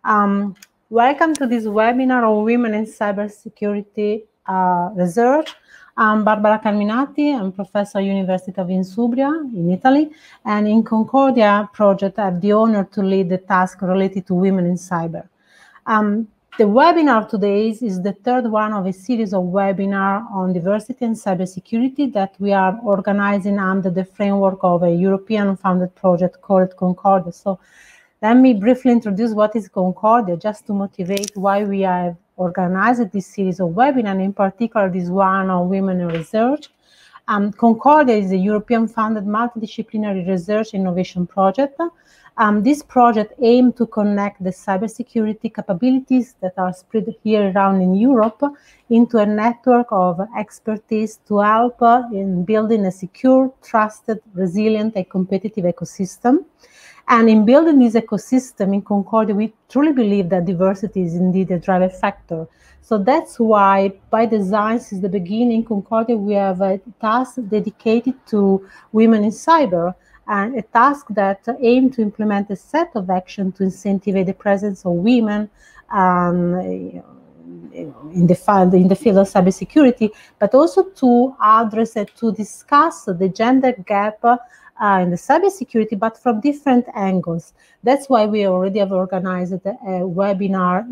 Um, Welcome to this webinar on women in cybersecurity research. I'm Barbara Carminati. I'm professor at University of Insubria in Italy, and in Concordia project, I have the honor to lead the task related to women in cyber. The webinar today is the third one of a series of webinars on diversity and cybersecurity that we are organizing under the framework of a European-funded project called CONCORDIA. So let me briefly introduce what is CONCORDIA, just to motivate why we have organized this series of webinars, and in particular this one on women in research. CONCORDIA is a European-funded multidisciplinary research innovation project. This project aims to connect the cybersecurity capabilities that are spread here around in Europe into a network of expertise to help in building a secure, trusted, resilient, and competitive ecosystem. And in building this ecosystem in Concordia, we truly believe that diversity is indeed a driving factor. So that's why, by design, since the beginning, Concordia, we have a task dedicated to women in cyber, and a task that aims to implement a set of actions to incentivize the presence of women in the field of cybersecurity, but also to address and to discuss the gender gap in the cybersecurity, but from different angles. That's why we already have organized a webinar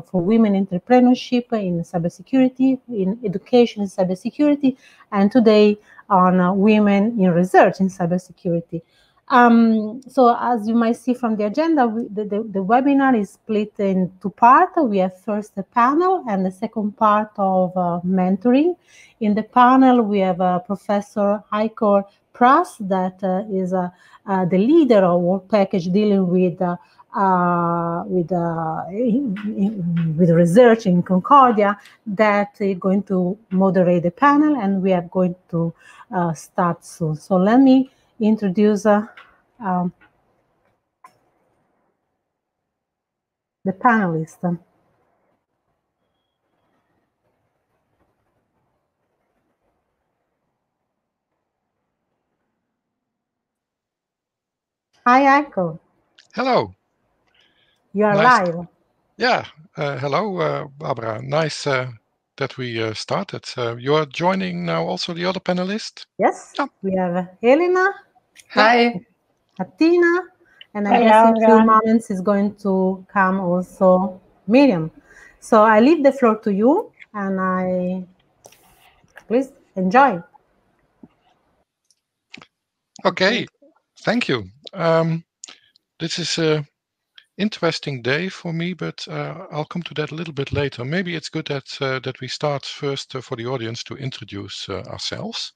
for women entrepreneurship in cybersecurity, in education in cybersecurity, and today on women in research in cybersecurity. So as you might see from the agenda, the webinar is split in two parts. We have first a panel and the second part of mentoring. In the panel, we have Professor Heiko Pras, that is the leader of work package dealing with research in Concordia, that is going to moderate the panel, and we are going to start soon. So let me introduce the panelists. Hi, Heiko. Hello. You are live. Yeah. Hello, Barbara. Nice that we started. You are joining now also the other panelists? Yes. Yeah. We have Elena. Hi. Atina. And I guess in a few moments is going to come also Miriam. So I leave the floor to you, and please enjoy. Okay. Thank you. This is an interesting day for me, but I'll come to that a little bit later. Maybe it's good that we start first for the audience to introduce ourselves.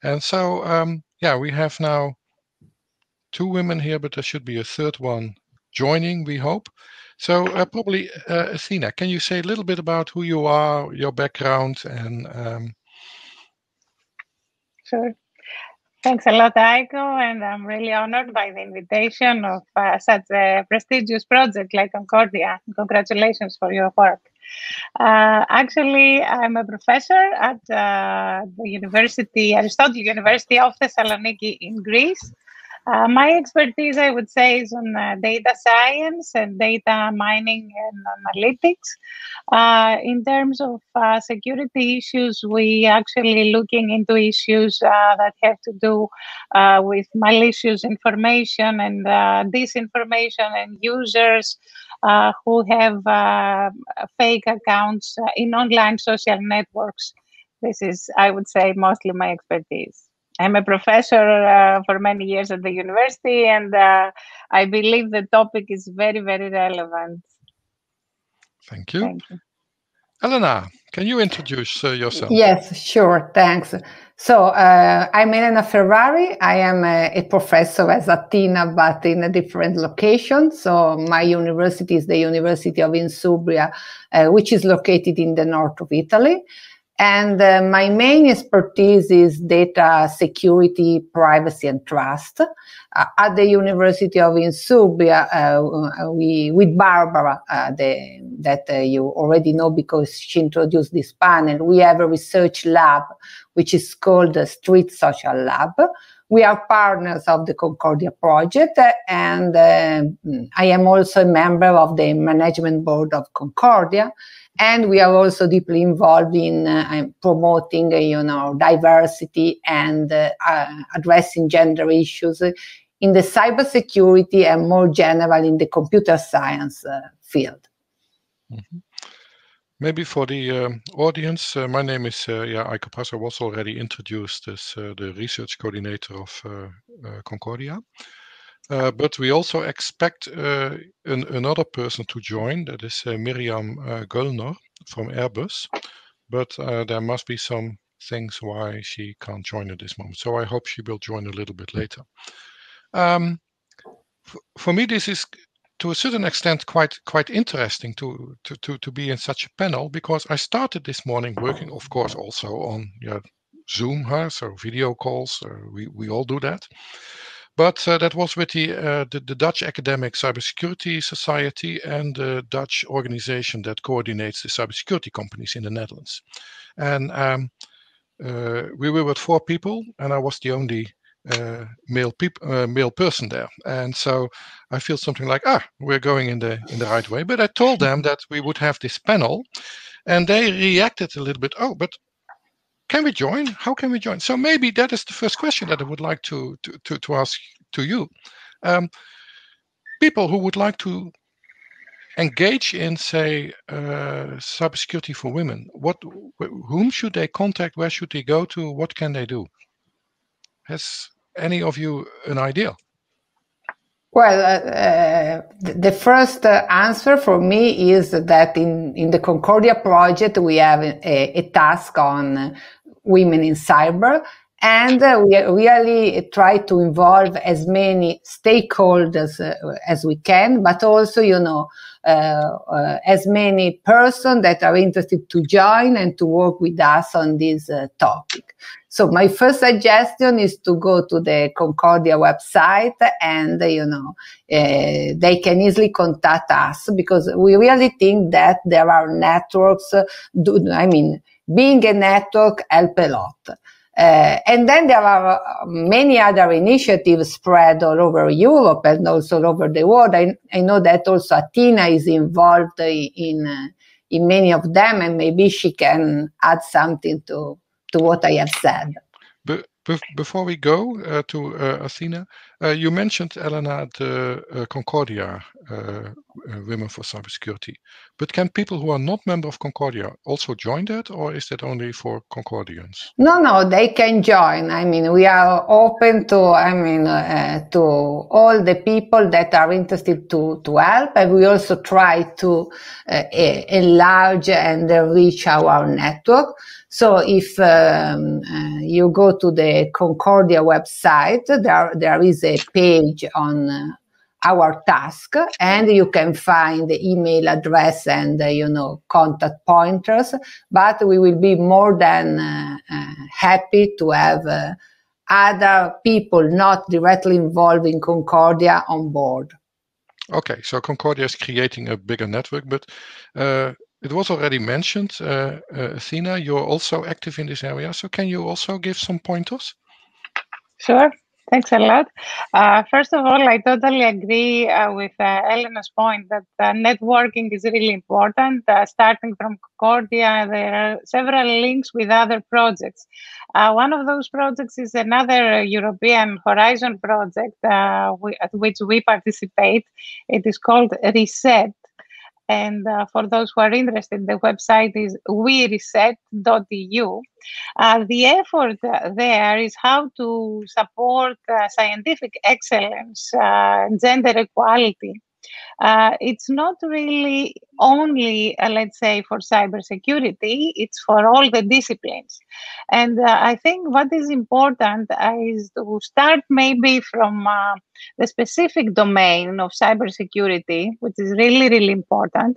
And so, yeah, we have now 2 women here, but there should be a third one joining, we hope. So probably, Athena, can you say a little bit about who you are, your background, and... Sure. Thanks a lot, Heiko, and I'm really honored by the invitation of such a prestigious project like Concordia. Congratulations for your work. Actually, I'm a professor at the Aristotle University of Thessaloniki in Greece. My expertise, I would say, is on data science and data mining and analytics. In terms of security issues, we actually looking into issues that have to do with malicious information and disinformation, and users who have fake accounts in online social networks. This is, I would say, mostly my expertise. I'm a professor for many years at the university, and I believe the topic is very, very relevant. Thank you. Thank you. Elena, can you introduce yourself? Yes, sure. Thanks. So I'm Elena Ferrari. I am a professor as Athena, but in a different location. So my university is the University of Insubria, which is located in the north of Italy. And my main expertise is data security, privacy, and trust. At the University of Insubria, with Barbara, that you already know because she introduced this panel, we have a research lab, which is called the Street Social Lab, we are partners of the Concordia project, and I am also a member of the management board of Concordia. And we are also deeply involved in promoting, diversity and addressing gender issues in the cybersecurity and more general in the computer science field. Mm-hmm. Maybe for the audience, my name is Eike Pas. I was already introduced as the research coordinator of Concordia. But we also expect another person to join, that is Miriam Göllner from Airbus. But there must be some things why she can't join at this moment. So I hope she will join a little bit later. For me, this is to a certain extent quite interesting to be in such a panel, because I started this morning working, of course, also on Zoom, so video calls. We all do that. But that was with the Dutch Academic Cybersecurity Society and the Dutch organization that coordinates the cybersecurity companies in the Netherlands. And we were with 4 people, and I was the only male person there. And so I feel something like, we're going in the right way. But I told them that we would have this panel, and they reacted a little bit, but can we join? How can we join? So maybe that is the first question that I would like to ask to you. People who would like to engage in, say, cybersecurity for women, whom should they contact? Where should they go to? What can they do? Has any of you an idea? Well, the first answer for me is that in the Concordia project, we have a task on women in cyber, and we really try to involve as many stakeholders as we can, but also, as many persons that are interested to join and to work with us on this topic. So my first suggestion is to go to the Concordia website, and, they can easily contact us, because we really think that there are networks, being a network helps a lot. And then there are many other initiatives spread all over Europe and also all over the world. I know that also Athena is involved in many of them, and maybe she can add something to what I have said. But before we go to Athena, you mentioned, Elena, the Concordia Women for Cybersecurity. But can people who are not members of Concordia also join that, or is that only for Concordians? No, they can join. We are open to to all the people that are interested to help, and we also try to enlarge and reach our network. So if you go to the Concordia website, there is a page on our task, and you can find the email address and contact pointers. But we will be more than happy to have other people not directly involved in Concordia on board. Okay, so Concordia is creating a bigger network, but it was already mentioned, Athena, you're also active in this area. So can you also give some pointers? Sure. Thanks a lot. First of all, I totally agree with Elena's point that networking is really important. Starting from Concordia, there are several links with other projects. One of those projects is another European Horizon project at which we participate. It is called Reset. And for those who are interested, the website is wereset.eu. The effort there is how to support scientific excellence, gender equality. It's not really only, let's say, for cybersecurity, it's for all the disciplines. And I think what is important is to start maybe from the specific domain of cybersecurity, which is really, really important,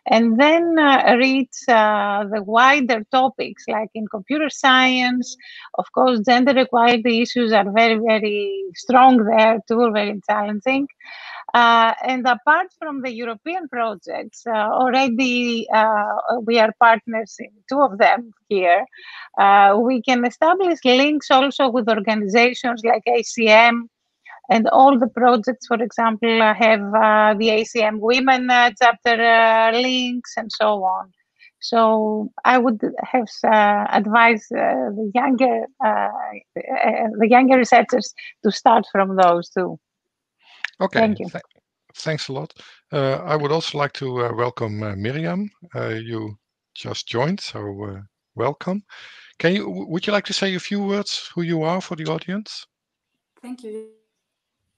and then reach the wider topics, like in computer science. Of course, gender equality issues are very, very strong there too, very challenging. And apart from the European projects, already we are partners in 2 of them here. We can establish links also with organizations like ACM, and all the projects, for example, have the ACM Women chapter links and so on. So I would have advised the younger researchers to start from those too. Okay, Thank you. Thanks a lot. I would also like to welcome Miriam. You just joined, so welcome. Would you like to say a few words who you are for the audience? Thank you.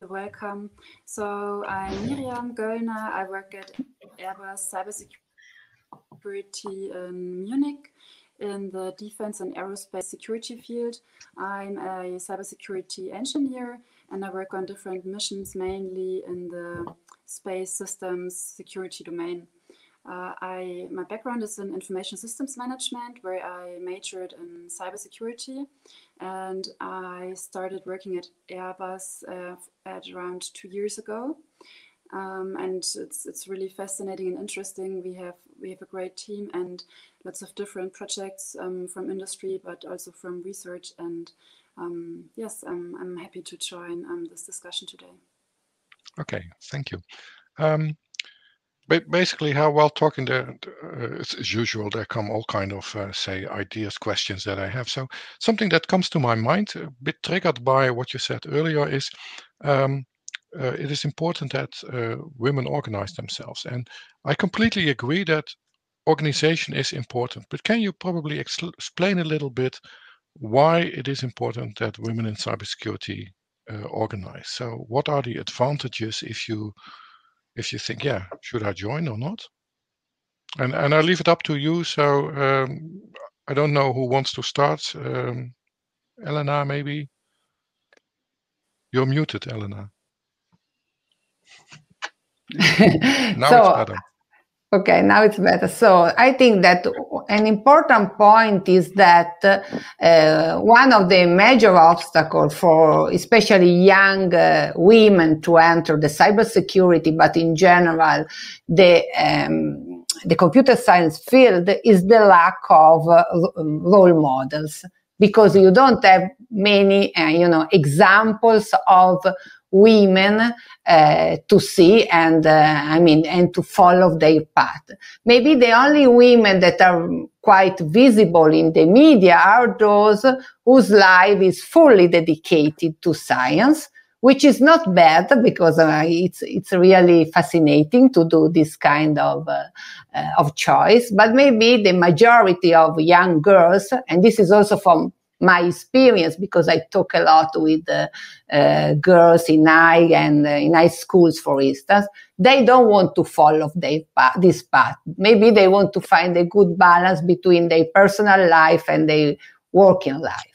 Welcome. So I'm Miriam Göllner. I work at Airbus Cybersecurity in Munich in the defense and aerospace security field. I'm a cybersecurity engineer and I work on different missions, mainly in the space systems security domain. My background is in information systems management, where I majored in cybersecurity, and I started working at Airbus at around 2 years ago. And it's really fascinating and interesting. We have a great team and lots of different projects from industry, but also from research. And yes, I'm happy to join this discussion today. Okay, thank you. Basically, while talking there, as usual, there come all kind of say ideas, questions that I have. So something that comes to my mind, a bit triggered by what you said earlier, is it is important that women organize themselves, and I completely agree that organization is important. But can you probably explain a little bit why it is important that women in cybersecurity organize? So what are the advantages if you think, yeah, should I join or not? And I leave it up to you. So I don't know who wants to start. Elena, maybe? You're muted, Elena. Now it's better. Okay, now it's better. So I think that an important point is that one of the major obstacles for especially young women to enter the cybersecurity, but in general, the computer science field, is the lack of role models, because you don't have many, examples of women to see and and to follow their path. Maybe the only women that are quite visible in the media are those whose life is fully dedicated to science, which is not bad, because it's really fascinating to do this kind of choice. But maybe the majority of young girls, and this is also from my experience, because I talk a lot with girls in high schools, for instance, they don't want to follow this path. Maybe they want to find a good balance between their personal life and their working life.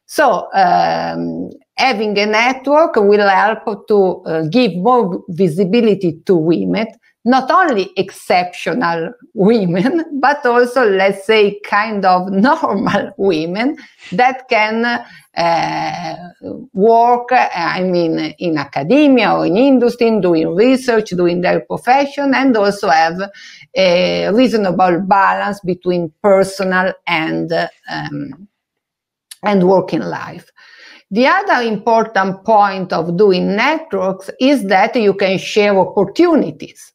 So having a network will help to give more visibility to women, not only exceptional women, but also, let's say, kind of normal women that can work, in academia or in industry, doing research, doing their profession, and also have a reasonable balance between personal and working life. The other important point of doing networks is that you can share opportunities.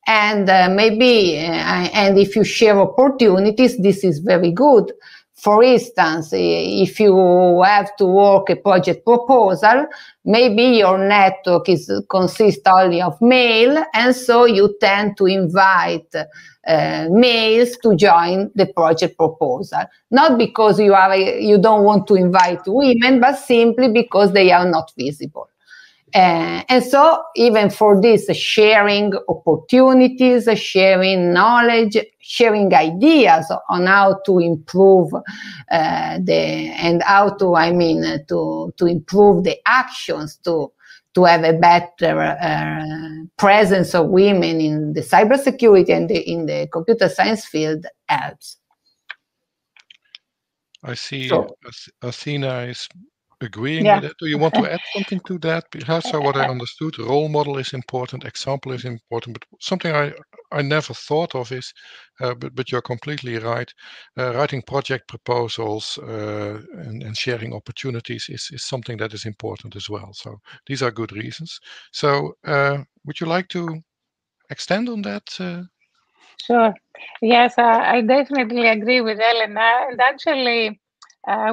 And and if you share opportunities, this is very good. For instance, if you have to work a project proposal, maybe your network consists only of male, and so you tend to invite males to join the project proposal. Not because you don't want to invite women, but simply because they are not visible. And so even for this, sharing opportunities, sharing knowledge, sharing ideas on how to improve to improve the actions to have a better presence of women in the cybersecurity and in the computer science field helps. I see Athena is agreeing with it. Do you want to add something to that? Because so what I understood, role model is important, example is important, but something I I never thought of is, but you're completely right. Writing project proposals and sharing opportunities is something that is important as well. So these are good reasons. So would you like to extend on that? Sure. Yes, I definitely agree with Elena. And actually,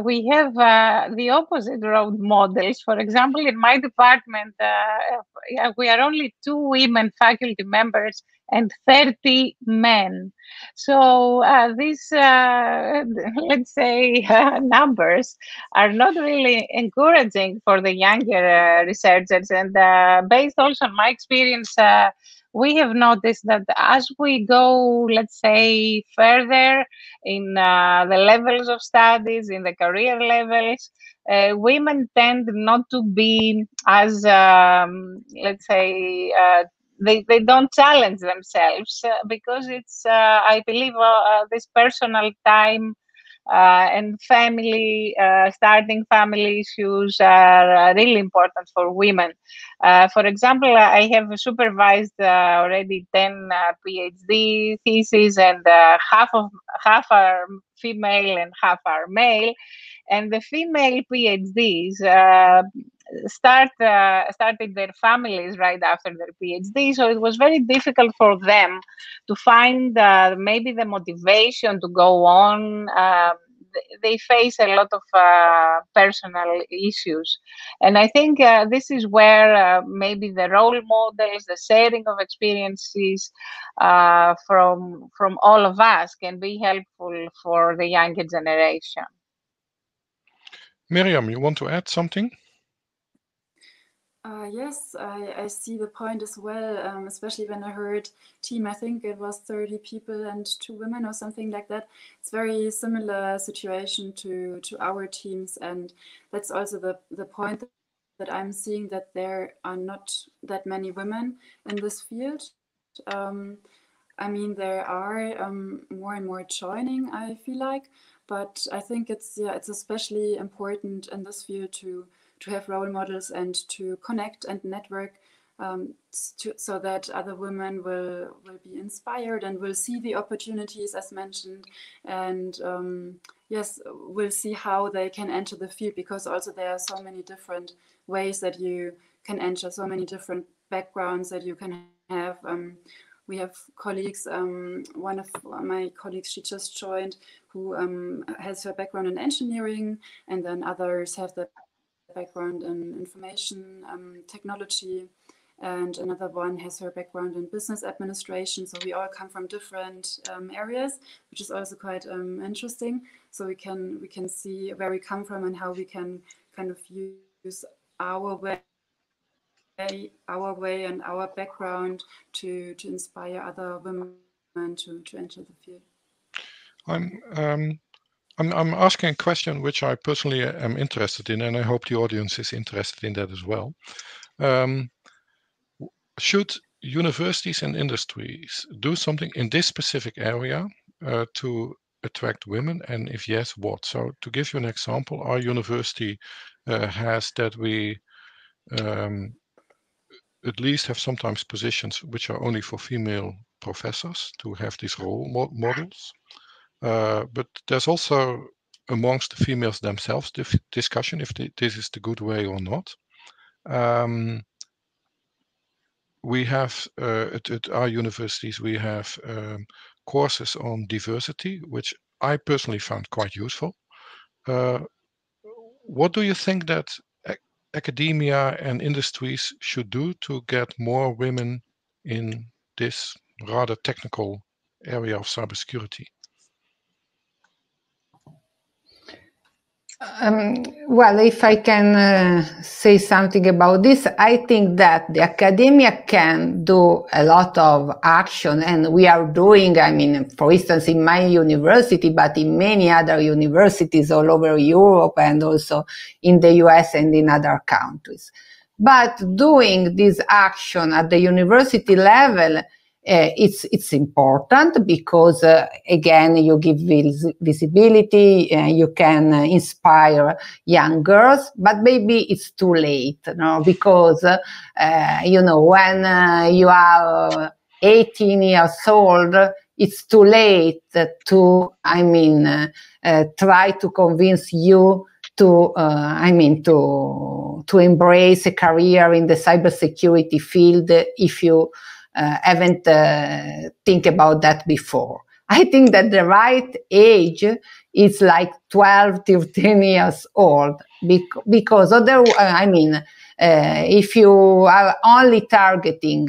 we have the opposite role models. For example, in my department, we are only 2 women faculty members and 30 men. So these, let's say, numbers are not really encouraging for the younger researchers. And based also on my experience, we have noticed that as we go, let's say, further in the levels of studies, in the career levels, women tend not to be as, let's say, they don't challenge themselves because it's, I believe, this personal time and family, starting family issues are really important for women. For example, I have supervised already 10 PhD theses, and half are female and half are male. And the female PhDs started their families right after their PhD, so it was very difficult for them to find maybe the motivation to go on. They face a lot of personal issues, and I think this is where maybe the role models, the sharing of experiences from all of us can be helpful for the younger generation. Miriam, you want to add something? Yes, I see the point as well, especially when I heard team, I think it was 30 people and 2 women or something like that. It's very similar situation to our teams, and that's also the point that I'm seeing, that there are not that many women in this field. I mean, there are more and more joining, I feel like, but I think it's especially important in this field to have role models and to connect and network so that other women will be inspired and will see the opportunities as mentioned, and yes, will see how they can enter the field, because also there are so many different ways that you can enter, so many different backgrounds that you can have. We have colleagues, one of my colleagues, she just joined, who has her background in engineering, and then others have the background in information technology, and another one has her background in business administration. So we all come from different areas, which is also quite interesting. So we can see where we come from and how we can kind of use our way and our background to inspire other women to enter the field. I'm asking a question which I personally am interested in, and I hope the audience is interested in that as well. Should universities and industries do something in this specific area to attract women, and if yes, what? So to give you an example, our university has that we at least have sometimes positions which are only for female professors to have these role models. But there's also amongst the females themselves discussion if this is the good way or not. We have at our universities, we have courses on diversity, which I personally found quite useful. What do you think that academia and industries should do to get more women in this rather technical area of cybersecurity? Well, if I can say something about this, I think that the academia can do a lot of action, and we are doing, I mean, for instance, in my university, but in many other universities all over Europe and also in the US and in other countries. But doing this action at the university level, it's important because again, you give visibility, you can inspire young girls, but maybe it's too late, no? Because you know, when you are 18 years old, it's too late to, try to convince you to, to embrace a career in the cybersecurity field if you haven't think about that before. I think that the right age is like 12, 13 years old, because if you are only targeting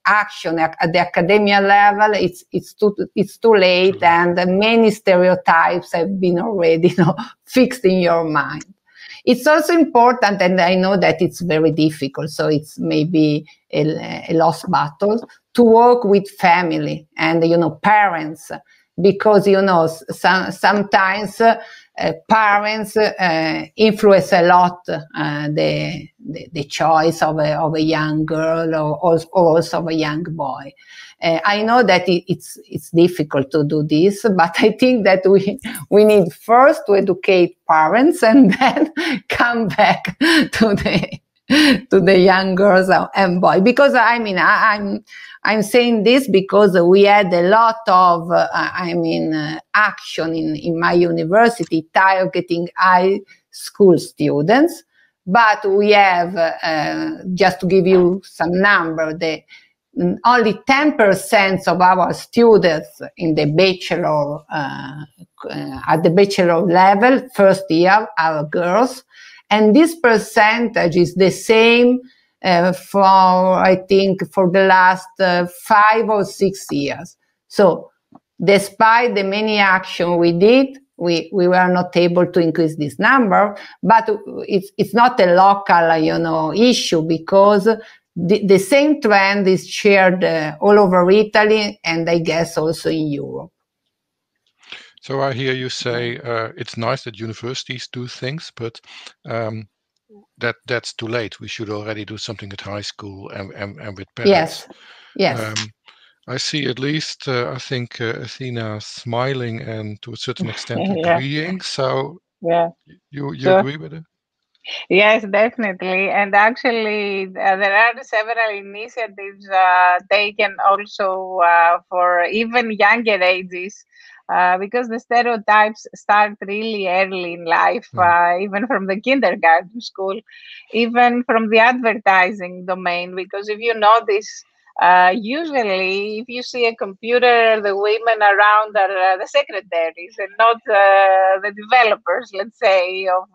action at the academia level, it's too late, and many stereotypes have been already fixed in your mind. It's also important, and I know that it's very difficult, so it's maybe a lost battle, to work with family and, parents, because, sometimes parents influence a lot the choice of a young girl or also of a young boy. I know that it's difficult to do this, but I think that we need first to educate parents and then come back to the young girls and boys. Because I'm saying this because we had a lot of action in my university targeting high school students, but we have, just to give you some number, only 10% of our students in the bachelor, at the bachelor level, first year, are girls. And this percentage is the same for the last 5 or 6 years. So despite the many action we did, we were not able to increase this number, but it's not a local, issue, because the same trend is shared all over Italy, and I guess also in Europe. So I hear you say it's nice that universities do things, but that's too late. We should already do something at high school and with parents. Yes. I see at least, I think, Athena smiling and to a certain extent agreeing. So you agree with it? Yes, definitely. And actually, there are several initiatives taken also for even younger ages, because the stereotypes start really early in life, even from the kindergarten school, even from the advertising domain. Because if you notice, usually, if you see a computer, the women around are the secretaries and not the developers, let's say, of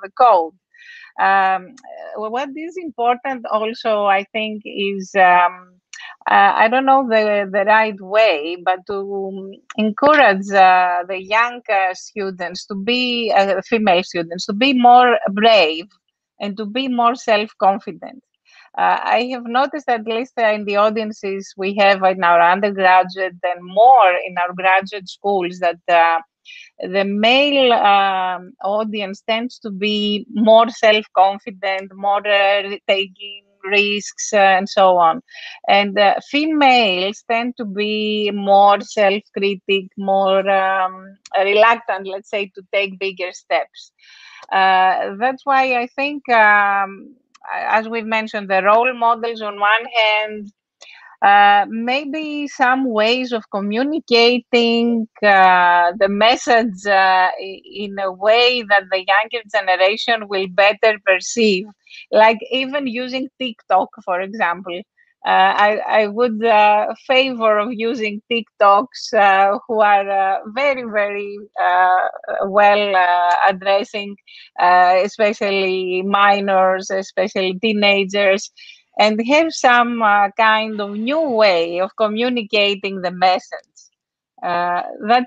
the code. What is important also, I think, is I don't know the right way, but to encourage the young students to be, female students, to be more brave and to be more self-confident. I have noticed, at least in the audiences we have in our undergraduate and more in our graduate schools, that the male audience tends to be more self-confident, more taking risks, and so on. And females tend to be more self-critic, more reluctant, let's say, to take bigger steps. That's why I think, as we've mentioned, the role models on one hand, maybe some ways of communicating the message in a way that the younger generation will better perceive, like even using TikTok, for example. I would favor of using TikToks who are very, very well addressing, especially minors, especially teenagers, and have some kind of new way of communicating the message. That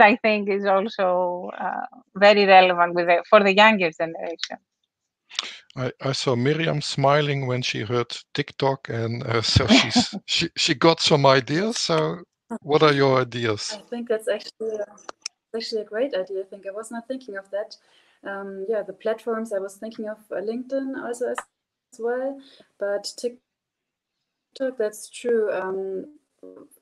I think is also very relevant for the younger generation. I saw Miriam smiling when she heard TikTok, and so she got some ideas. So what are your ideas? I think that's actually a great idea. I think I was not thinking of that. The platforms, I was thinking of LinkedIn also as well, but TikTok, that's true,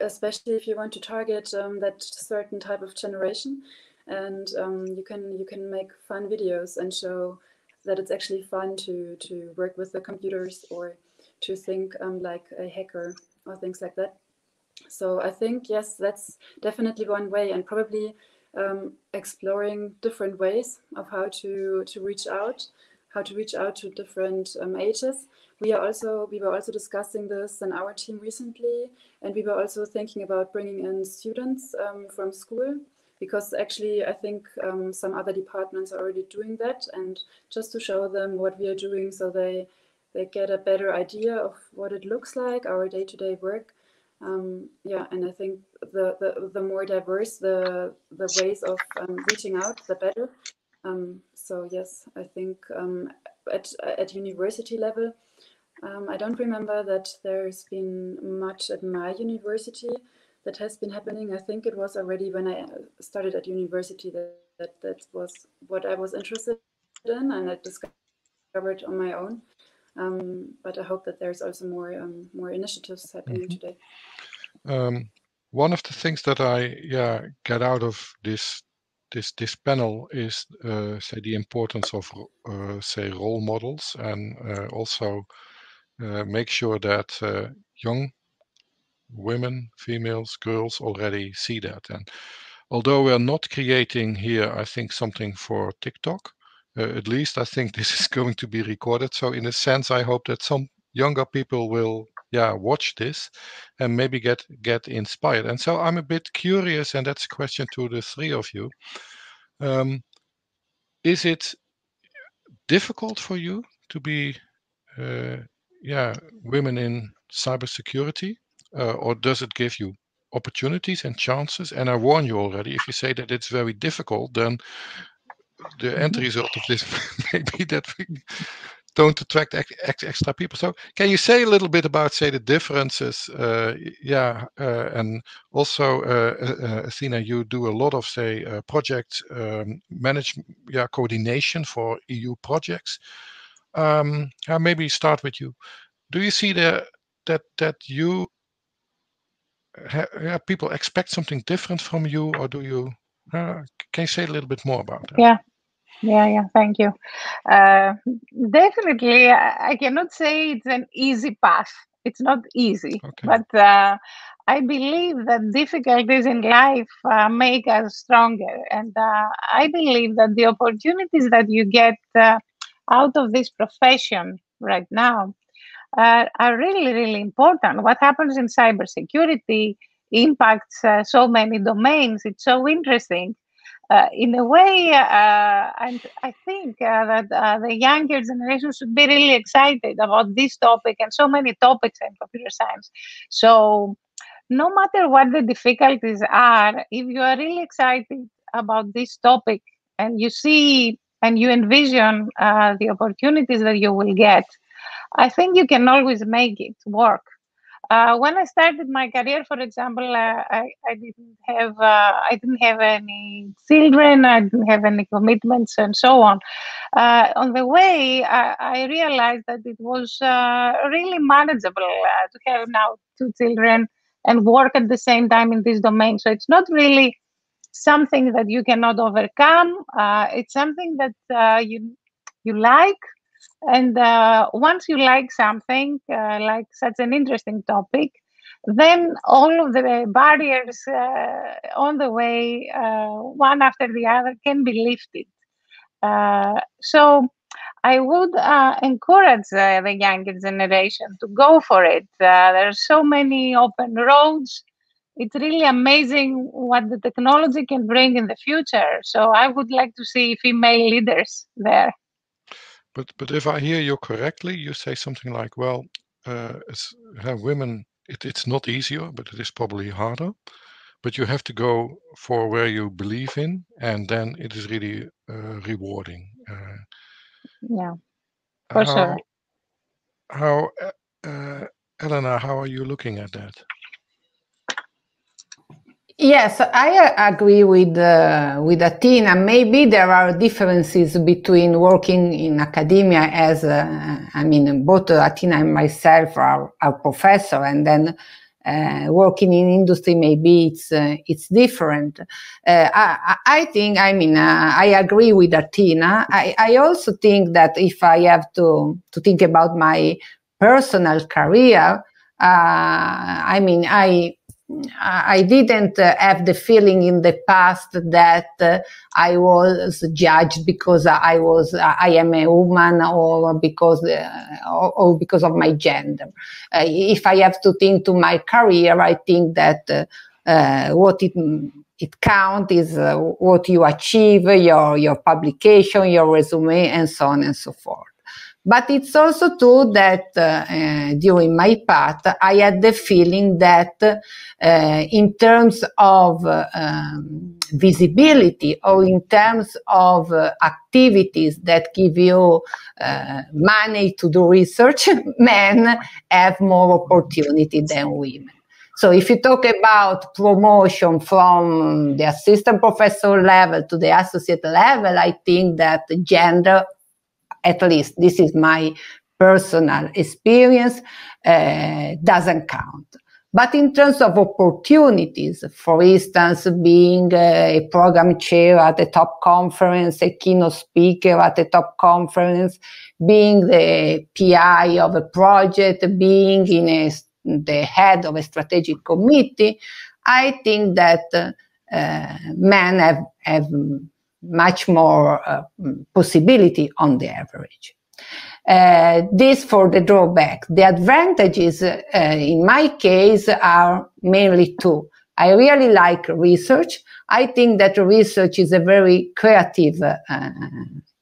especially if you want to target that certain type of generation, and you can make fun videos and show that it's actually fun to work with the computers or to think like a hacker. or things like that. So I think, yes, that's definitely one way, and probably exploring different ways of how to reach out to different ages. We were also discussing this in our team recently, and we were also thinking about bringing in students from school, because actually I think some other departments are already doing that, and just to show them what we are doing, so they get a better idea of what it looks like, our day-to-day work. Yeah, and I think the more diverse the ways of reaching out, the better. So yes, I think at university level, I don't remember that there's been much at my university that has been happening. I think it was already when I started at university that was what I was interested in, and I discovered on my own. But I hope that there's also more initiatives happening today. One of the things that I get out of this panel is say the importance of say role models, and also make sure that young women, females, girls already see that. And although we are not creating here, I think, something for TikTok, at least I think this is going to be recorded. So in a sense, I hope that some younger people will watch this and maybe get inspired. And so I'm a bit curious, and that's a question to the three of you. Is it difficult for you to be women in cybersecurity, or does it give you opportunities and chances? And I warn you already, if you say that it's very difficult, then the end result of this may be that we don't attract extra people. So can you say a little bit about, say, the differences? And also, Athena, you do a lot of, say, project management, coordination for EU projects. I'll maybe start with you. Do you see that you people expect something different from you, or do you? Can you say a little bit more about that? Yeah. Thank you. Definitely, I cannot say it's an easy path. It's not easy, but I believe that difficulties in life make us stronger, and I believe that the opportunities that you get out of this profession right now are really, really important. What happens in cybersecurity impacts so many domains. It's so interesting. In a way, and I think that the younger generation should be really excited about this topic and so many topics in computer science. So no matter what the difficulties are, if you are really excited about this topic and you see and you envision the opportunities that you will get, I think you can always make it work. When I started my career, for example, I didn't have any children, I didn't have any commitments, and so on. On the way, I realized that it was really manageable to have now 2 children and work at the same time in this domain. So it's not really something that you cannot overcome. It's something that you like. And once you like something, like such an interesting topic, then all of the barriers on the way, one after the other, can be lifted. So I would encourage the younger generation to go for it. There are so many open roads. It's really amazing what the technology can bring in the future. So I would like to see female leaders there. But if I hear you correctly, you say something like, well, women, it's not easier, but it is probably harder. But you have to go for where you believe in, and then it is really rewarding. Yeah, for sure. How, Elena, how are you looking at that? Yes, I agree with Athena. Maybe there are differences between working in academia as, both Athena and myself are professor, and then working in industry, maybe it's different. I think, I agree with Athena. I also think that if I have to think about my personal career, I mean, I didn't have the feeling in the past that I was judged because I am a woman, or because of my gender. If I have to think to my career, I think that what it counts is what you achieve, your publication, your resume, and so on and so forth. But it's also true that during my path, I had the feeling that in terms of visibility, or in terms of activities that give you money to do research, men have more opportunity than women. So if you talk about promotion from the assistant professor level to the associate level, I think that gender, at least this is my personal experience, doesn't count. But in terms of opportunities, for instance, being a program chair at a top conference, a keynote speaker at a top conference, being the PI of a project, being the head of a strategic committee, I think that men have much more possibility on the average. This for the drawback. The advantages in my case are mainly two. I really like research. I think that research is a very creative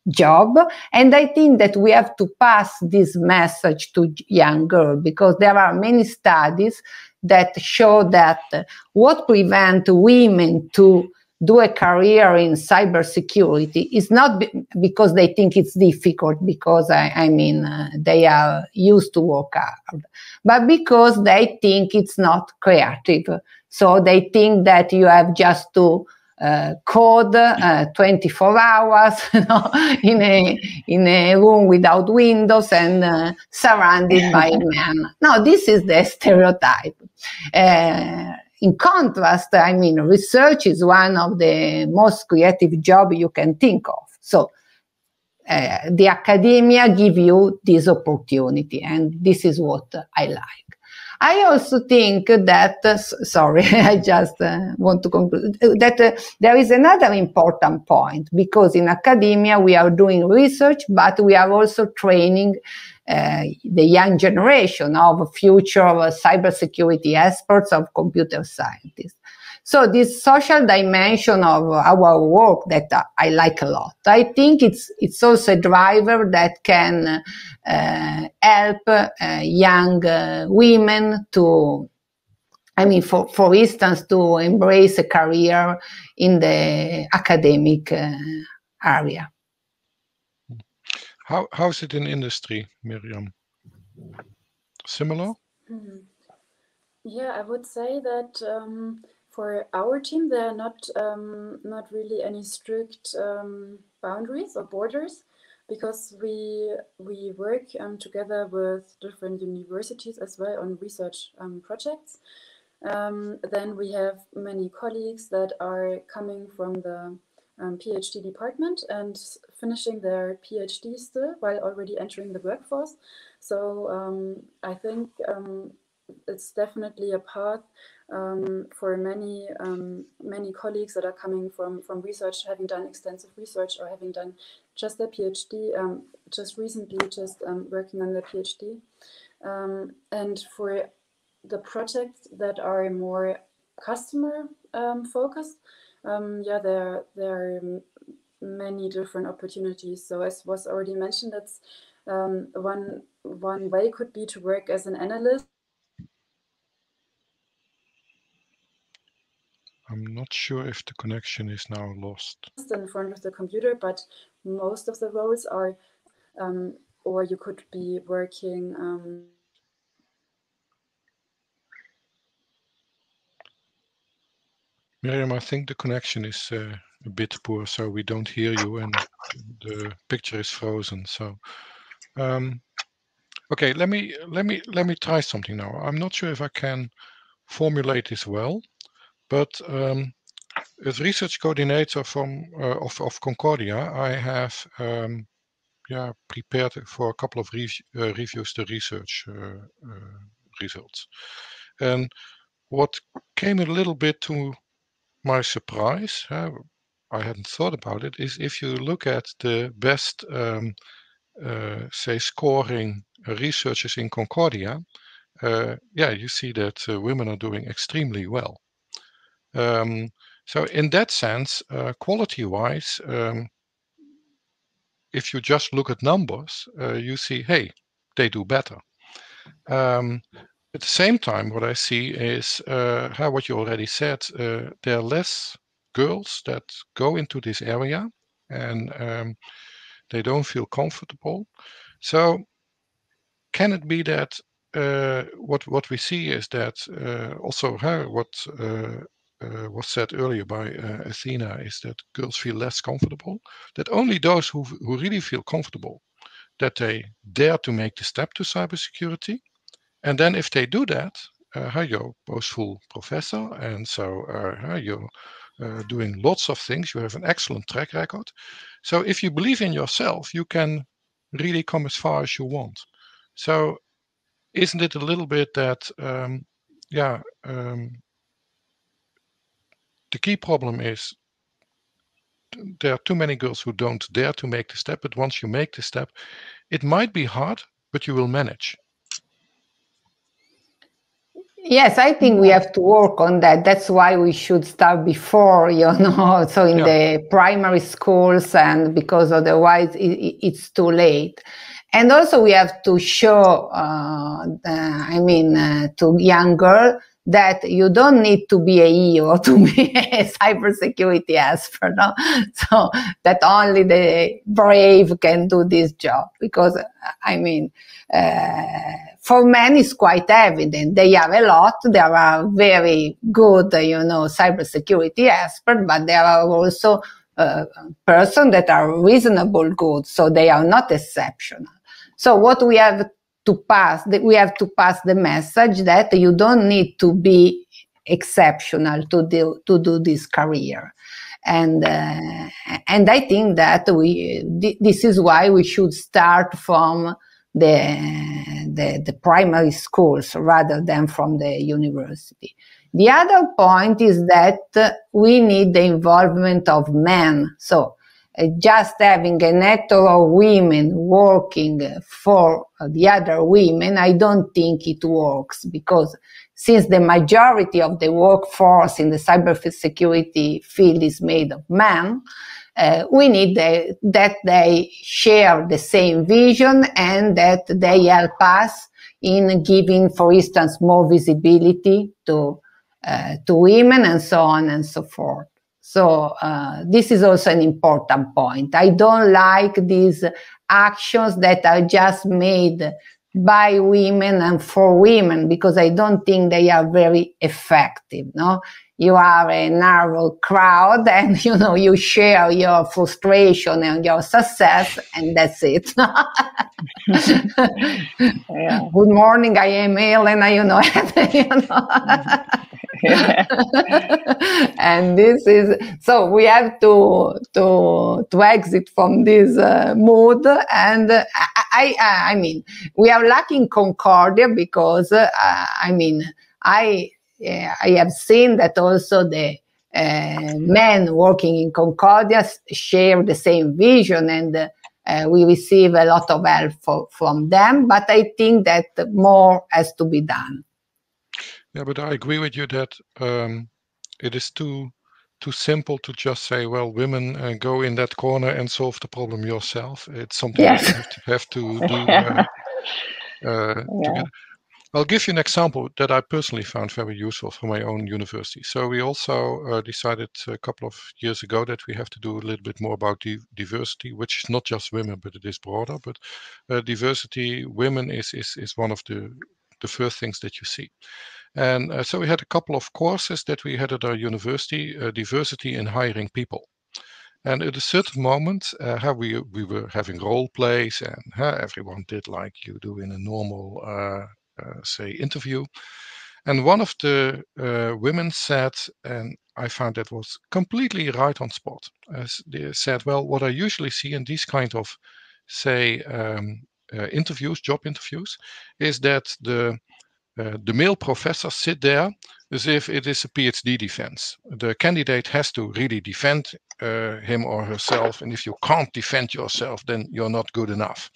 job, and I think that we have to pass this message to young girls, because there are many studies that show that what prevents women to do a career in cybersecurity is not because they think it's difficult, because I mean they are used to work hard, but because they think it's not creative. So they think that you have just to code 24 hours in a room without windows and surrounded by men. No, this is the stereotype. In contrast, I mean, research is one of the most creative jobs you can think of. So the academia give you this opportunity, and this is what I like. I also think that, sorry, I just want to conclude, that there is another important point, because in academia we are doing research, but we are also training the young generation of future cybersecurity experts, of computer scientists. So this social dimension of our work that I like a lot. I think it's also a driver that can help young women to, I mean, for instance, to embrace a career in the academic area. How's it in industry, Miriam? Similar? Mm-hmm. Yeah, I would say that for our team, there are not really any strict boundaries or borders, because we work together with different universities as well on research projects. Then we have many colleagues that are coming from the PhD department and finishing their PhD still while already entering the workforce. So I think it's definitely a path for many colleagues that are coming from research, having done extensive research or having done just their PhD, just recently working on their PhD. And for the projects that are more customer focused, yeah, there are many different opportunities. So as was already mentioned, that's one way could be to work as an analyst. I'm not sure if the connection is now lost. In front of the computer, but most of the roles are, or you could be working. Miriam, I think the connection is a bit poor, so we don't hear you, and the picture is frozen. So, okay, let me try something now. I'm not sure if I can formulate this well, but as research coordinator from of Concordia, I have prepared for a couple of reviews the results. And what came a little bit to my surprise, I hadn't thought about it, is if you look at the best, say, scoring researchers in Concordia, yeah, you see that women are doing extremely well. So in that sense, quality-wise, if you just look at numbers, you see, hey, they do better. At the same time, what I see is what you already said, there are less girls that go into this area, and they don't feel comfortable. So can it be that what we see is that also what was said earlier by Athena is that girls feel less comfortable, that only those who really feel comfortable, that they dare to make the step to cybersecurity. And then if they do that, you're boastful professor, and so you're doing lots of things, you have an excellent track record. So if you believe in yourself, you can really come as far as you want. So isn't it a little bit that, the key problem is there are too many girls who don't dare to make the step, but once you make the step, it might be hard, but you will manage. Yes, I think we have to work on that. That's why we should start before, so in the primary schools, and because otherwise it's too late. And also we have to show, to young girls that you don't need to be a hero to be a cybersecurity expert, no? So that only the brave can do this job, because for men it's quite evident. They have a lot. There are very good, cybersecurity experts, but there are also persons that are reasonable good, so they are not exceptional. So what we have to pass, the message that you don't need to be exceptional to do this career. And I think that this is why we should start from the primary schools rather than from the university. The other point is that we need the involvement of men. So just having a network of women working for the other women, I don't think it works, because since the majority of the workforce in the cybersecurity field is made of men, we need that they share the same vision and that they help us in giving, for instance, more visibility to women, and so on and so forth. So this is also an important point. I don't like these actions that are just made by women and for women, because I don't think they are very effective. No, you are a narrow crowd, and you share your frustration and your success, and that's it. Yeah. Good morning, I am Elena. And this is, so we have to exit from this mood. And I mean, we are lacking Concordia, because I have seen that also the men working in Concordia share the same vision, and we receive a lot of help from them. But I think that more has to be done. Yeah, but I agree with you that it is too simple to just say, well, women go in that corner and solve the problem yourself. It's something that you have to do together. I'll give you an example that I personally found very useful from my own university. So we also decided a couple of years ago that we have to do a little bit more about diversity, which is not just women, but it is broader. But diversity, women is one of the first things that you see. And so we had a couple of courses that we had at our university, diversity in hiring people. And at a certain moment, we were having role plays, and everyone did like you do in a normal, say, interview. And one of the women said, and I found that was completely right on spot, they said, well, what I usually see in these kind of, say, interviews, job interviews, is that the the male professors sit there as if it is a PhD defense. The candidate has to really defend him or herself, and if you can't defend yourself, then you're not good enough.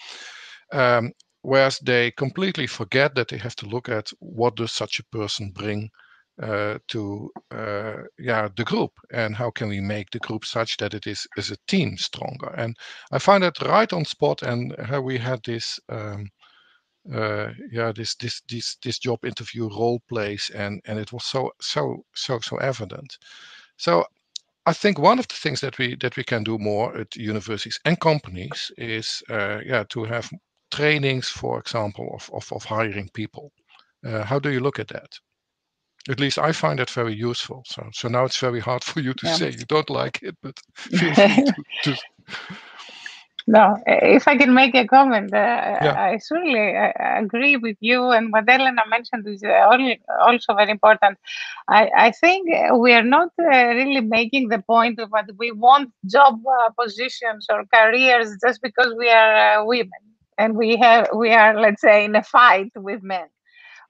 Whereas they completely forget that they have to look at what does such a person bring to the group, and how can we make the group such that it is as a team stronger. And I find that right on spot, and how we had this this job interview role plays, and it was so evident. So I think one of the things that we can do more at universities and companies is to have trainings, for example, of hiring people. How do you look at that? At least I find that very useful. So now it's very hard for you to say you don't like it, but feel free to No, if I can make a comment, I certainly agree with you, and what Elena mentioned is also very important. I think we are not really making the point of what we want job positions or careers just because we are women and we are, let's say, in a fight with men.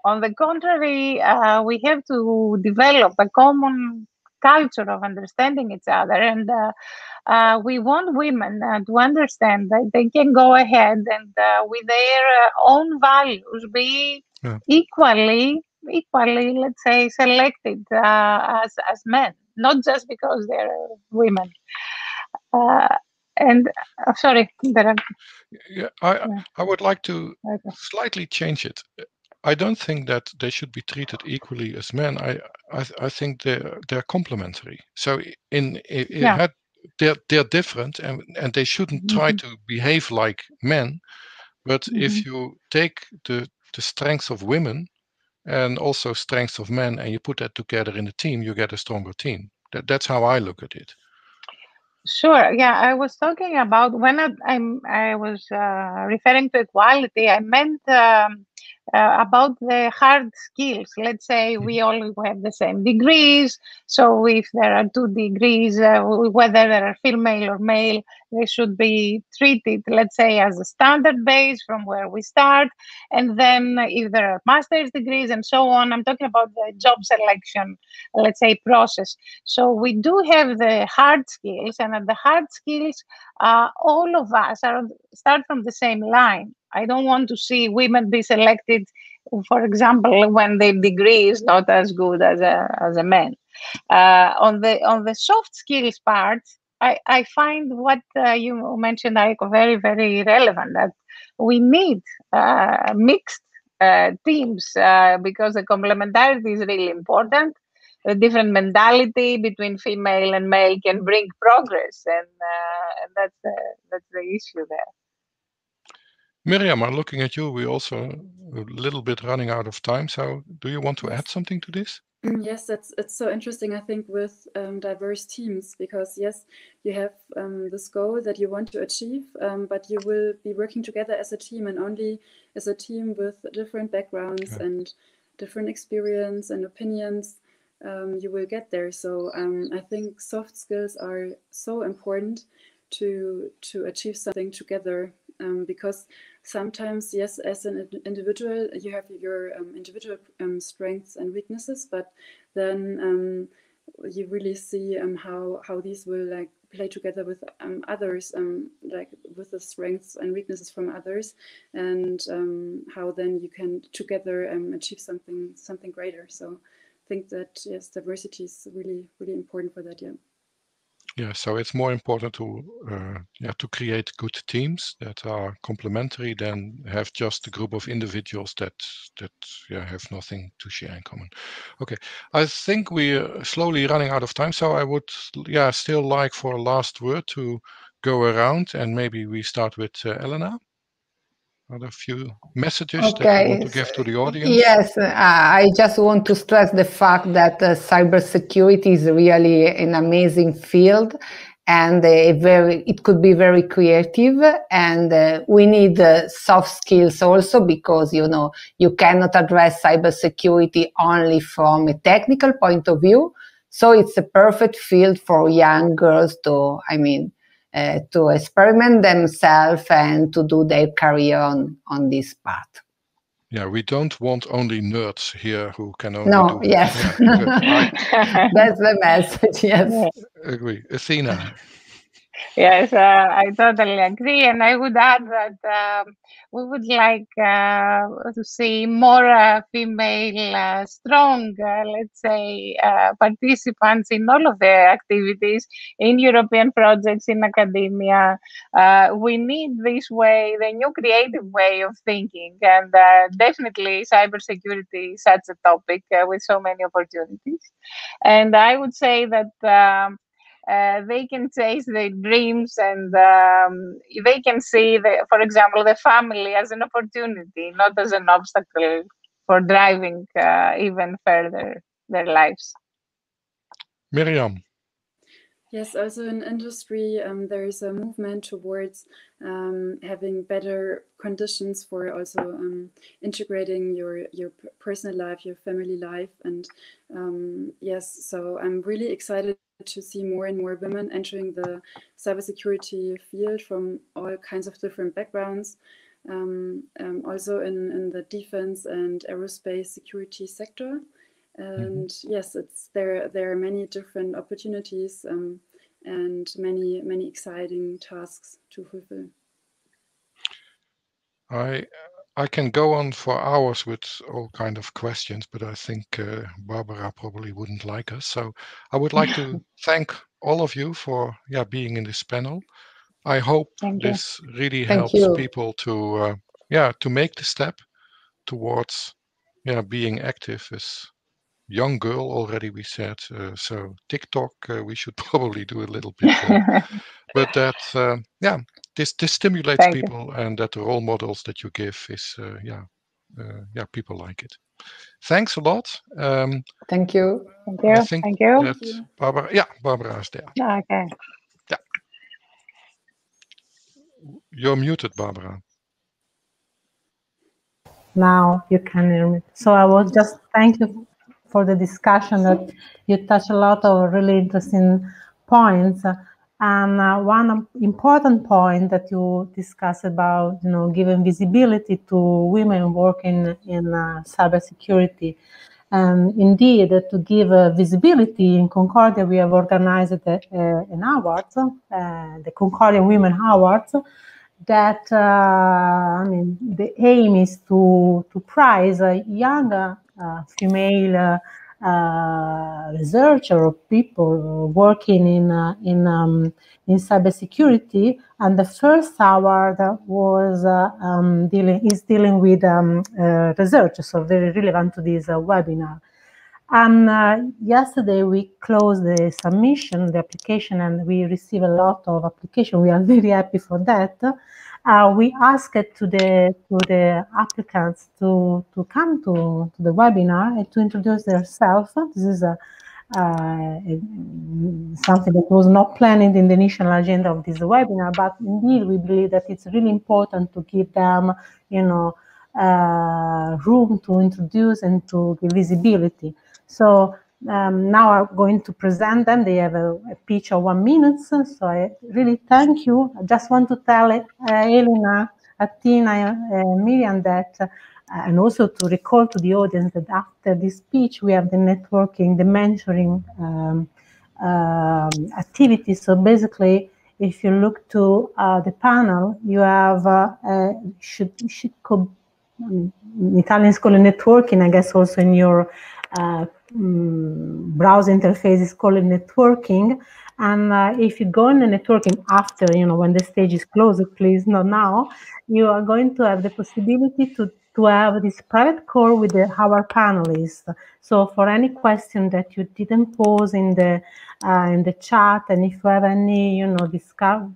On the contrary, we have to develop a common culture of understanding each other, and we want women to understand that they can go ahead and with their own values be equally, let's say, selected as men, not just because they're women. Sorry, I would like to slightly change it. I don't think that they should be treated equally as men. I think they're complementary. So they're different, and they shouldn't try to behave like men. But if you take the strengths of women and also strengths of men, and you put that together in a team, you get a stronger team. That's how I look at it. Sure. Yeah, I was talking about when I was referring to equality. I meant about the hard skills. Let's say we all have the same degrees. So if there are 2 degrees, whether they are female or male, they should be treated, let's say, as a standard base from where we start. And then if there are master's degrees and so on, I'm talking about the job selection, let's say, process. So we do have the hard skills, and at the hard skills, all of us start from the same line. I don't want to see women be selected, for example, when their degree is not as good as a man. On the soft skills part, I find what you mentioned, Aiko, very, very relevant, that we need mixed teams because the complementarity is really important. A different mentality between female and male can bring progress, and that's the issue there. Miriam, I'm looking at you. We're also a little bit running out of time. So do you want to add something to this? Yes, it's so interesting, I think, with diverse teams, because yes, you have this goal that you want to achieve, but you will be working together as a team, and only as a team with different backgrounds and different experience and opinions, you will get there. So I think soft skills are so important to achieve something together, because sometimes, yes, as an individual, you have your individual strengths and weaknesses, but then you really see how these will like play together with others, like with the strengths and weaknesses from others, and how then you can together achieve something greater. So I think that yes, diversity is really, really important for that. Yeah, so it's more important to create good teams that are complementary than have just a group of individuals that have nothing to share in common. Okay, I think we're slowly running out of time, so I would still like for a last word to go around, and maybe we start with Elena. Are there a few messages that you want to give to the audience? Yes, I just want to stress the fact that cybersecurity is really an amazing field, and it could be very creative, and we need soft skills also, because you cannot address cybersecurity only from a technical point of view. So it's a perfect field for young girls to experiment themselves and to do their career on this path. Yeah, we don't want only nerds here who can only No, do. yes. Yeah, good. That's the message, yes. Yeah. Agree. Athena. Yes, I totally agree, and I would add that we would like to see more female, strong, let's say, participants in all of the activities in European projects in academia. We need this way, the new creative way of thinking, and definitely cybersecurity is such a topic with so many opportunities. And I would say that. They can chase their dreams, and they can see, for example, the family as an opportunity, not as an obstacle for driving even further their lives. Miriam. Yes, also in industry, there is a movement towards having better conditions for also integrating your personal life, your family life, and yes, so I'm really excited to see more and more women entering the cybersecurity field from all kinds of different backgrounds. Also in the defense and aerospace security sector. And yes, there are many different opportunities and many exciting tasks to fulfill. I can go on for hours with all kind of questions, but I think Barbara probably wouldn't like us. So I would like to thank all of you for being in this panel. I hope this really helps people to to make the step towards being active as young girl already, we said. So TikTok, we should probably do a little bit. But that, this stimulates people, and that the role models that you give is, people like it. Thanks a lot. Thank you. Thank you. I think Thank you. that Barbara, Barbara is there. Okay. Yeah. You're muted, Barbara. Now you can hear me. So I was just thank you for the discussion, that you touched a lot of really interesting points. And one important point that you discussed about, giving visibility to women working in cybersecurity. And indeed, to give visibility in Concordia, we have organized an award, the Concordia Women Awards, that the aim is to prize young female researcher or people working in cybersecurity, and the first award was dealing with research, so very relevant to this webinar. And yesterday we closed the submission, the application, and we received a lot of application. We are very happy for that. We asked to the applicants to come to the webinar and to introduce themselves. This is something that was not planned in the initial agenda of this webinar, but indeed we believe that it's really important to give them, room to introduce and to give visibility. So now I'm going to present them. They have a pitch of 1 minute. So I really thank you. I just want to tell Elena, Athena, Miriam that, and also to recall to the audience that after this speech, we have the networking, the mentoring activities. So basically, if you look to the panel, you have in Italian is called networking, I guess also in your browser interface is called networking. And if you go in the networking after, when the stage is closed, please not now, you are going to have the possibility to have this private call with our panelists. So for any question that you didn't pose in the chat, and if you have any,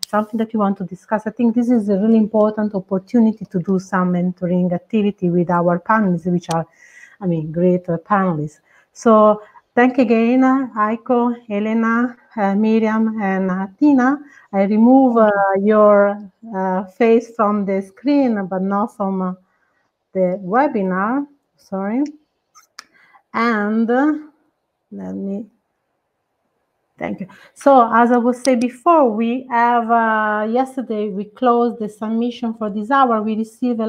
something that you want to discuss, I think this is a really important opportunity to do some mentoring activity with our panelists, which are, great panelists. So thank again, Aiko, Elena, Miriam, and Athena. I remove your face from the screen, but not from the webinar. Sorry. And let me. Thank you. So as I was saying before, we have yesterday we closed the submission for this hour. We received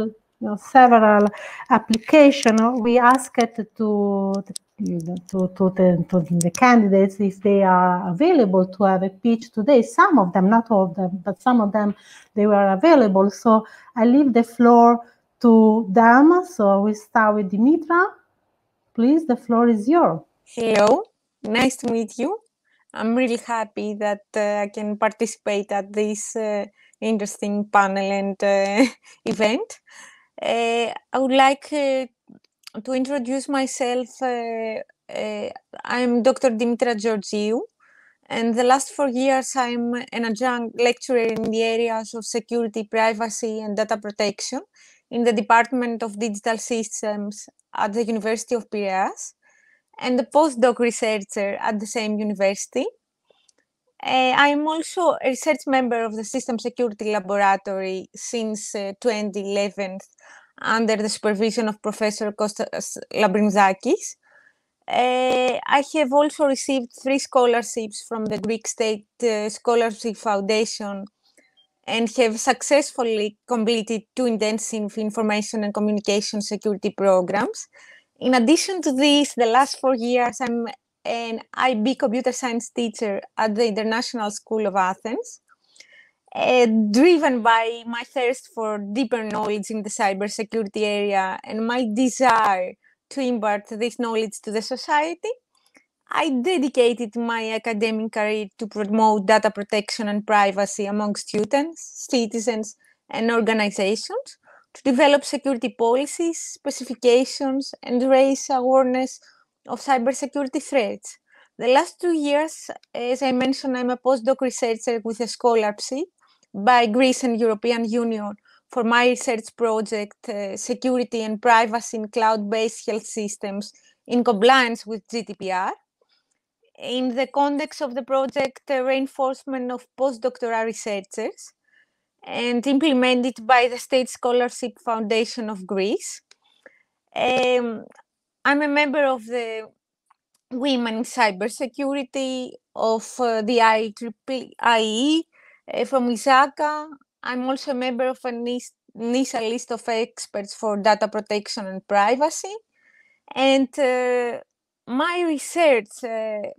several applications. We asked to the candidates if they are available to have a pitch today. Some of them, not all of them, but some of them, they were available. So I leave the floor to them. So we start with Dimitra. Please, the floor is yours. Hello, nice to meet you. I'm really happy that I can participate at this interesting panel and event. I would like to introduce myself. I'm Dr. Dimitra Georgiou, and the last 4 years I'm an adjunct lecturer in the areas of security, privacy, and data protection in the Department of Digital Systems at the University of Piraeus, and a postdoc researcher at the same university. I'm also a research member of the System Security Laboratory since 2011 under the supervision of Professor Kostas Lambrintzakis. I have also received 3 scholarships from the Greek State Scholarship Foundation and have successfully completed 2 intensive information and communication security programs. In addition to this, the last 4 years, I'm an IB computer science teacher at the International School of Athens, driven by my thirst for deeper knowledge in the cybersecurity area and my desire to impart this knowledge to the society. I dedicated my academic career to promote data protection and privacy among students, citizens, and organizations, to develop security policies, specifications, and raise awareness of cybersecurity threats. The last 2 years, as I mentioned, I'm a postdoc researcher with a scholarship by Greece and European Union for my research project, Security and Privacy in Cloud-Based Health Systems in Compliance with GDPR. In the context of the project, reinforcement of postdoctoral researchers, and implemented by the State Scholarship Foundation of Greece. I'm a member of the Women in Cybersecurity of the IEEE from ISACA. I'm also a member of an initial list of experts for data protection and privacy. And my research that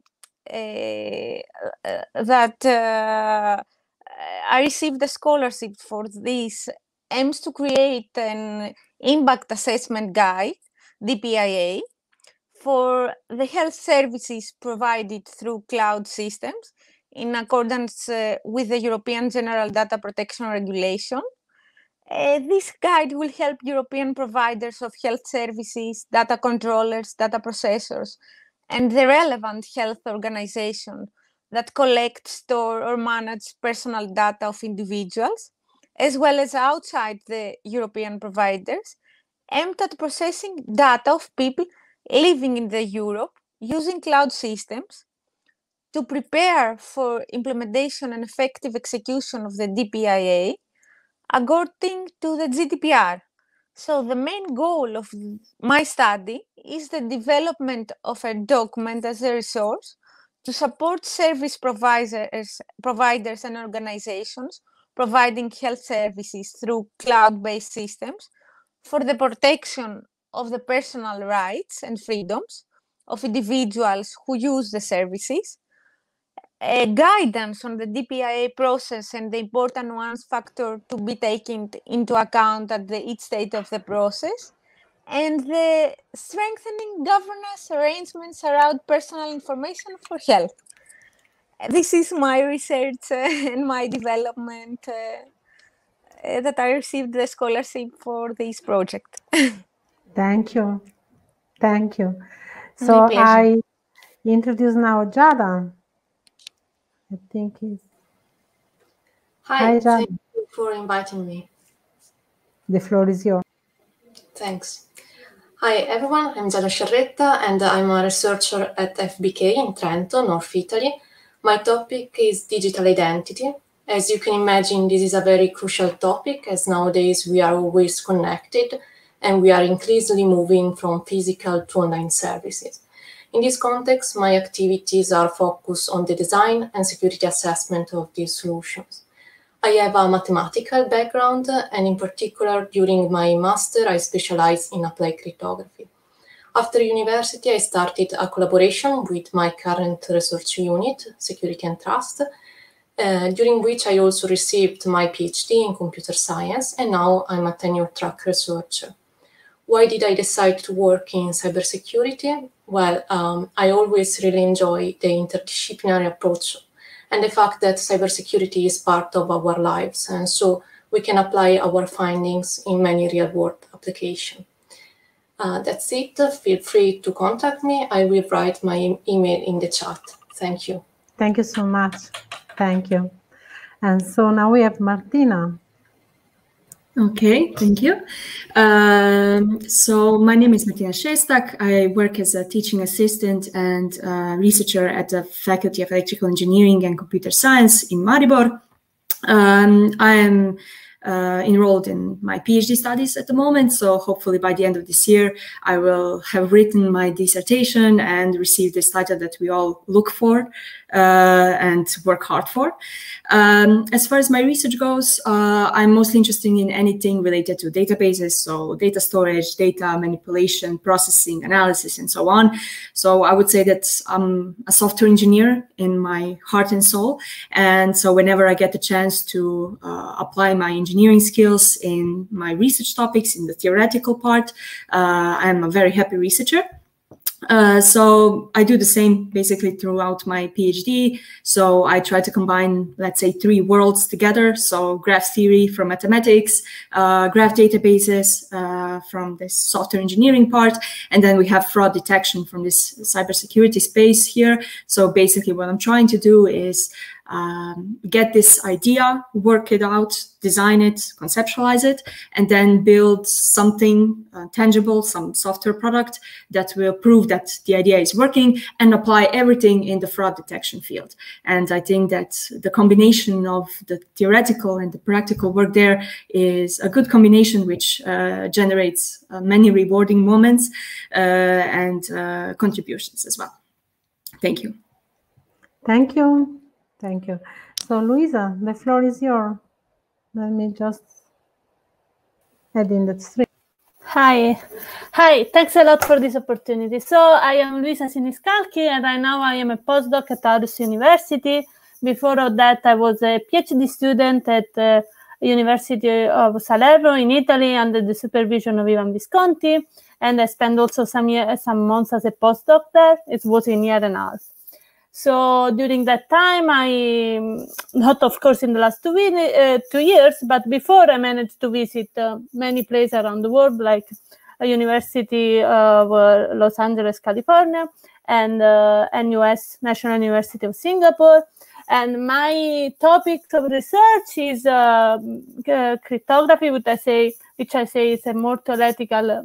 I received a scholarship for this aims to create an impact assessment guide, DPIA, for the health services provided through cloud systems in accordance with the European General Data Protection Regulation. This guide will help European providers of health services, data controllers, data processors, and the relevant health organization that collect, store, or manage personal data of individuals, as well as outside the European providers, aimed at processing data of people living in the Europe using cloud systems to prepare for implementation and effective execution of the DPIA according to the GDPR. So the main goal of my study is the development of a document as a resource to support service providers and organizations providing health services through cloud-based systems for the protection of the personal rights and freedoms of individuals who use the services, guidance on the DPIA process and the important ones factor to be taken into account at each stage of the process, and the strengthening governance arrangements around personal information for health. This is my research and my development that I received the scholarship for this project. Thank you. Thank you. So I introduce now Jada. I think it's... Hi, thank you for inviting me. The floor is yours. Thanks. Hi, everyone. I'm Giada Sciarretta, and I'm a researcher at FBK in Trento, North Italy. My topic is digital identity. As you can imagine, this is a very crucial topic, as nowadays we are always connected, and we are increasingly moving from physical to online services. In this context, my activities are focused on the design and security assessment of these solutions. I have a mathematical background, and in particular, during my master, I specialized in applied cryptography. After university, I started a collaboration with my current research unit, Security and Trust, during which I also received my PhD in computer science, and now I'm a tenure-track researcher. Why did I decide to work in cybersecurity? Well, I always really enjoy the interdisciplinary approach and the fact that cybersecurity is part of our lives, and so we can apply our findings in many real-world applications. That's it. Feel free to contact me. I will write my email in the chat. Thank you. Thank you so much. Thank you. And so now we have Martina. Okay, thank you. So my name is Martina Šestak. I work as a teaching assistant and researcher at the Faculty of Electrical Engineering and Computer Science in Maribor. I am enrolled in my PhD studies at the moment, so hopefully by the end of this year I will have written my dissertation and receive this title that we all look for and work hard for. As far as my research goes, I'm mostly interested in anything related to databases, so data storage, data manipulation, processing, analysis, and so on. So I would say that I'm a software engineer in my heart and soul, and so whenever I get the chance to apply my engineering skills in my research topics, in the theoretical part, I'm a very happy researcher. So I do the same basically throughout my PhD. So I try to combine, let's say, 3 worlds together. So graph theory from mathematics, graph databases from this software engineering part, and then we have fraud detection from this cybersecurity space here. So basically what I'm trying to do is get this idea, work it out, design it, conceptualize it, and then build something tangible, some software product that will prove that the idea is working and apply everything in the fraud detection field. And I think that the combination of the theoretical and the practical work there is a good combination which generates many rewarding moments and contributions as well. Thank you. Thank you. Thank you. So, Luisa, the floor is yours. Let me just add in the stream. Hi, thanks a lot for this opportunity. So I am Luisa Siniscalchi, and now I am a postdoc at Aarhus University. Before that, I was a PhD student at the University of Salerno in Italy under the supervision of Ivan Visconti, and I spent also some months as a postdoc there. It was a year and a half. So during that time, not of course in the last 2 years, but before I managed to visit many places around the world, like a University of Los Angeles, California, and NUS, National University of Singapore. And my topic of research is cryptography, which I say is a more theoretical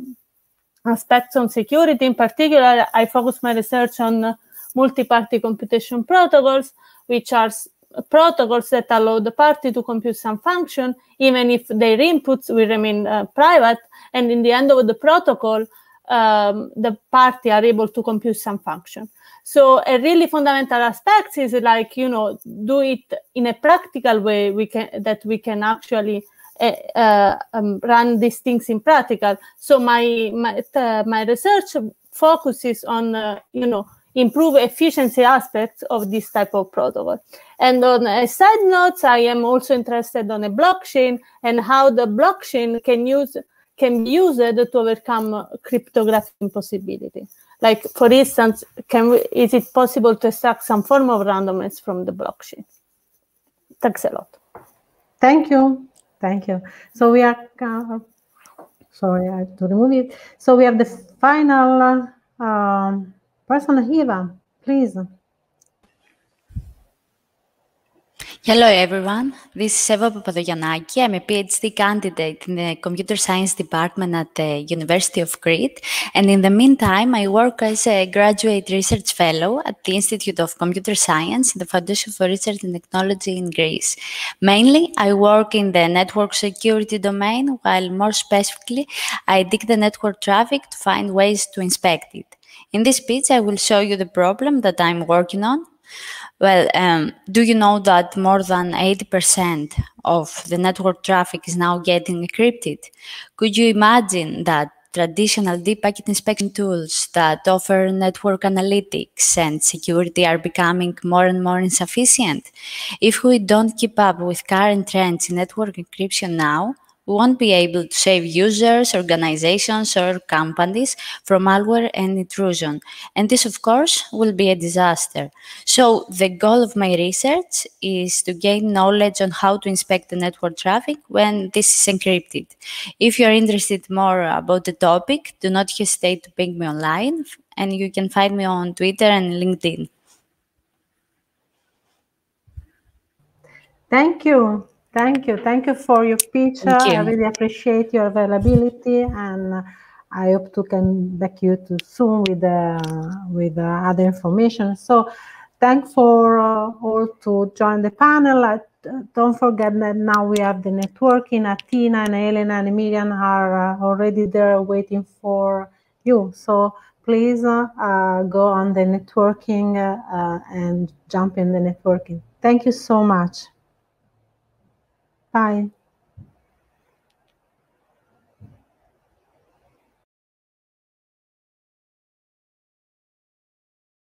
aspect on security. In particular, I focus my research on multi-party computation protocols, which are protocols that allow the party to compute some function, even if their inputs will remain private. And in the end of the protocol, the party are able to compute some function. So a really fundamental aspect is like, do it in a practical way we can actually run these things in practical. So my research focuses on, improve efficiency aspects of this type of protocol. And on a side note, I am also interested on a blockchain and how the blockchain can be used to overcome cryptographic impossibility. Like, for instance, is it possible to extract some form of randomness from the blockchain? Thanks a lot. Thank you. Thank you. So we are, sorry, I have to remove it. So we have the final person, Hiva, please. Hello everyone, this is Eva Papadogiannaki. I'm a PhD candidate in the Computer Science Department at the University of Crete, and in the meantime I work as a Graduate Research Fellow at the Institute of Computer Science in the Foundation for Research and Technology in Greece. Mainly, I work in the network security domain, while more specifically, I dig the network traffic to find ways to inspect it. In this speech, I will show you the problem that I'm working on. Well, do you know that more than 80% of the network traffic is now getting encrypted? Could you imagine that traditional deep packet inspection tools that offer network analytics and security are becoming more and more insufficient? If we don't keep up with current trends in network encryption now, we won't be able to save users, organizations, or companies from malware and intrusion. And this, of course, will be a disaster. So the goal of my research is to gain knowledge on how to inspect the network traffic when this is encrypted. If you're interested more about the topic, do not hesitate to ping me online, and you can find me on Twitter and LinkedIn. Thank you. Thank you. Thank you for your pitch. I really appreciate your availability, and I hope to come back you too soon with other information. So thanks for all to join the panel. Don't forget that now we have the networking. Atina and Elena and Emilian are already there waiting for you. So please go on the networking and jump in the networking. Thank you so much. Bye.